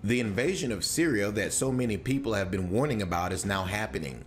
The invasion of Syria that so many people have been warning about is now happening.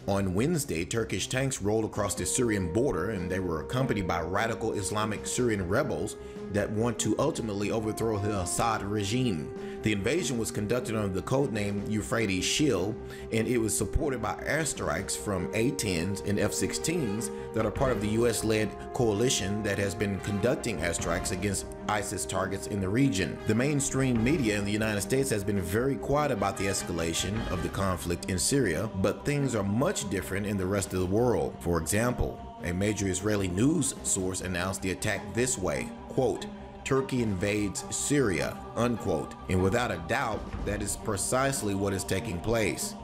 On Wednesday, Turkish tanks rolled across the Syrian border, and they were accompanied by radical Islamic Syrian rebels that want to ultimately overthrow the Assad regime. The invasion was conducted under the codename Euphrates Shield, and it was supported by airstrikes from A-10s and F-16s that are part of the US-led coalition that has been conducting airstrikes against ISIS targets in the region. The mainstream media in the United States has been very quiet about the escalation of the conflict in Syria, but things are much different in the rest of the world. For example, a major Israeli news source announced the attack this way, quote, "Turkey invades Syria," unquote. And without a doubt, that is precisely what is taking place.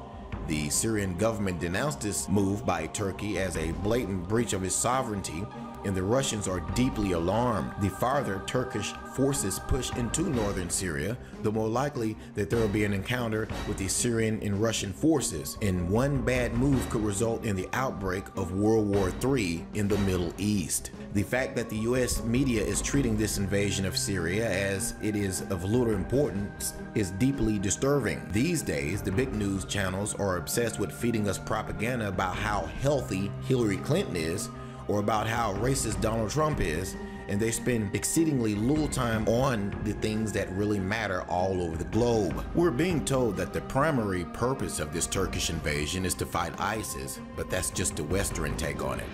The Syrian government denounced this move by Turkey as a blatant breach of its sovereignty, and the Russians are deeply alarmed. The farther Turkish forces push into northern Syria, the more likely that there will be an encounter with the Syrian and Russian forces, and one bad move could result in the outbreak of World War III in the Middle East. The fact that the US media is treating this invasion of Syria as it is of little importance is deeply disturbing. These days, the big news channels are obsessed with feeding us propaganda about how healthy Hillary Clinton is, or about how racist Donald Trump is, and they spend exceedingly little time on the things that really matter all over the globe. We're being told that the primary purpose of this Turkish invasion is to fight ISIS, but that's just the Western take on it.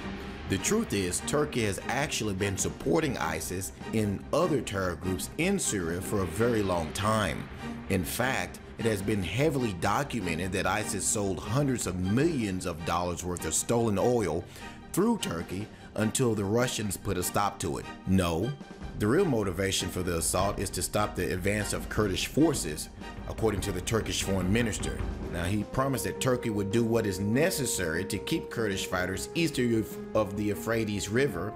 The truth is, Turkey has actually been supporting ISIS and other terror groups in Syria for a very long time. In fact, it has been heavily documented that ISIS sold hundreds of millions of dollars worth of stolen oil through Turkey until the Russians put a stop to it. No, the real motivation for the assault is to stop the advance of Kurdish forces, according to the Turkish foreign minister. Now, he promised that Turkey would do what is necessary to keep Kurdish fighters east of the Euphrates River,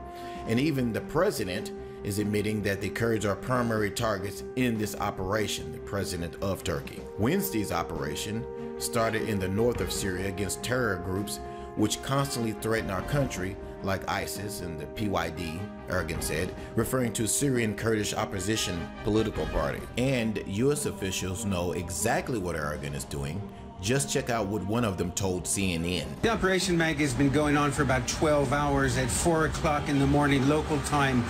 and even the president is admitting that the Kurds are primary targets in this operation, the president of Turkey. Wednesday's operation started in the north of Syria against terror groups which constantly threaten our country, like ISIS and the PYD, Erdogan said, referring to Syrian Kurdish opposition political party. And US officials know exactly what Erdogan is doing. Just check out what one of them told CNN. The operation, Mag, has been going on for about 12 hours. At 4 o'clock in the morning local time,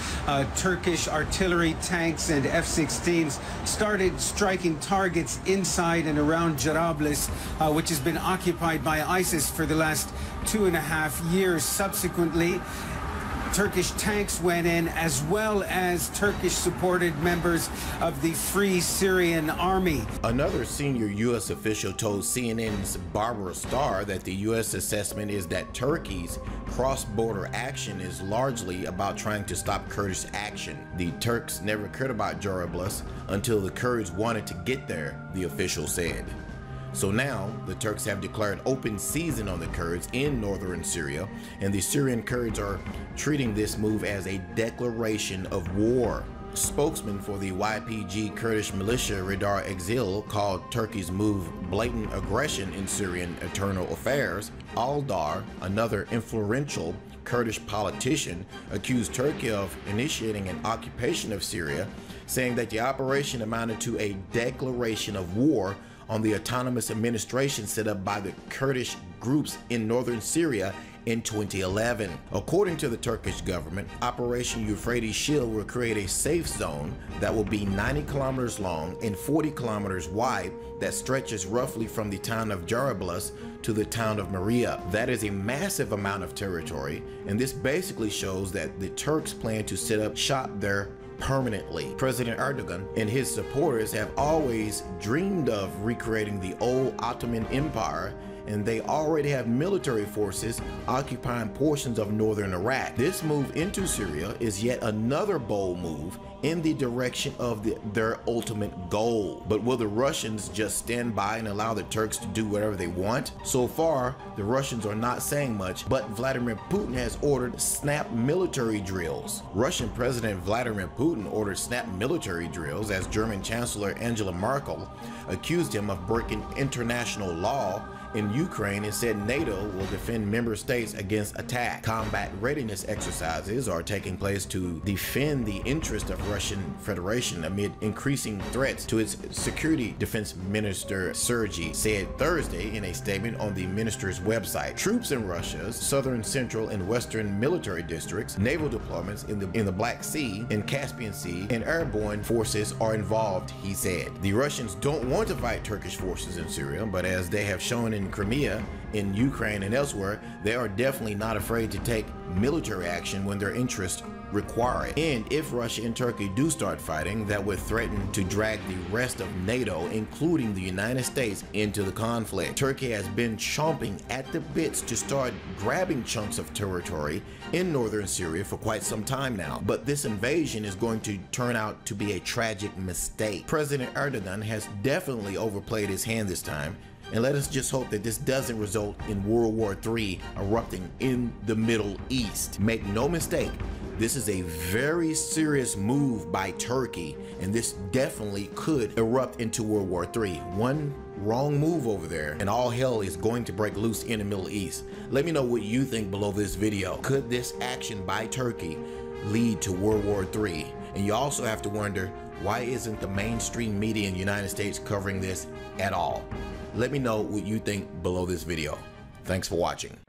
Turkish artillery, tanks, and F-16s started striking targets inside and around Jarablus, which has been occupied by ISIS for the last 2.5 years. Subsequently, Turkish tanks went in, as well as Turkish-supported members of the Free Syrian Army. Another senior U.S. official told CNN's Barbara Starr that the U.S. assessment is that Turkey's cross-border action is largely about trying to stop Kurdish action. The Turks never cared about Jarablus until the Kurds wanted to get there, the official said. So now, the Turks have declared open season on the Kurds in northern Syria, and the Syrian Kurds are treating this move as a declaration of war. Spokesman for the YPG Kurdish militia Radar Exil called Turkey's move blatant aggression in Syrian internal affairs. Aldar, another influential Kurdish politician, accused Turkey of initiating an occupation of Syria, saying that the operation amounted to a declaration of war on the autonomous administration set up by the Kurdish groups in northern Syria in 2011. According to the Turkish government, Operation Euphrates Shield will create a safe zone that will be 90 kilometers long and 40 kilometers wide that stretches roughly from the town of Jarablus to the town of Maria. That is a massive amount of territory, and this basically shows that the Turks plan to set up shop there permanently. President Erdogan and his supporters have always dreamed of recreating the old Ottoman Empire, and they already have military forces occupying portions of northern Iraq. This move into Syria is yet another bold move in the direction of their ultimate goal. But will the Russians just stand by and allow the Turks to do whatever they want? So far, the Russians are not saying much, but Vladimir Putin has ordered snap military drills. Russian President Vladimir Putin ordered snap military drills as German Chancellor Angela Merkel accused him of breaking international law in Ukraine and said NATO will defend member states against attack. Combat readiness exercises are taking place to defend the interest of Russian Federation amid increasing threats to its security, Defense Minister Sergei said Thursday in a statement on the minister's website. Troops in Russia's southern, central, and western military districts, naval deployments in the Black Sea and Caspian Sea, and airborne forces are involved, he said. The Russians don't want to fight Turkish forces in Syria, but as they have shown in Crimea, in Ukraine, and elsewhere, they are definitely not afraid to take military action when their interests require it. And if Russia and Turkey do start fighting, that would threaten to drag the rest of NATO, including the United States, into the conflict. Turkey has been chomping at the bits to start grabbing chunks of territory in northern Syria for quite some time now, but this invasion is going to turn out to be a tragic mistake. President Erdogan has definitely overplayed his hand this time, and let us just hope that this doesn't result in World War III erupting in the Middle East. Make no mistake, this is a very serious move by Turkey, and this definitely could erupt into World War III. One wrong move over there, and all hell is going to break loose in the Middle East. Let me know what you think below this video. Could this action by Turkey lead to World War III? And you also have to wonder, why isn't the mainstream media in the United States covering this at all? Let me know what you think below this video. Thanks for watching.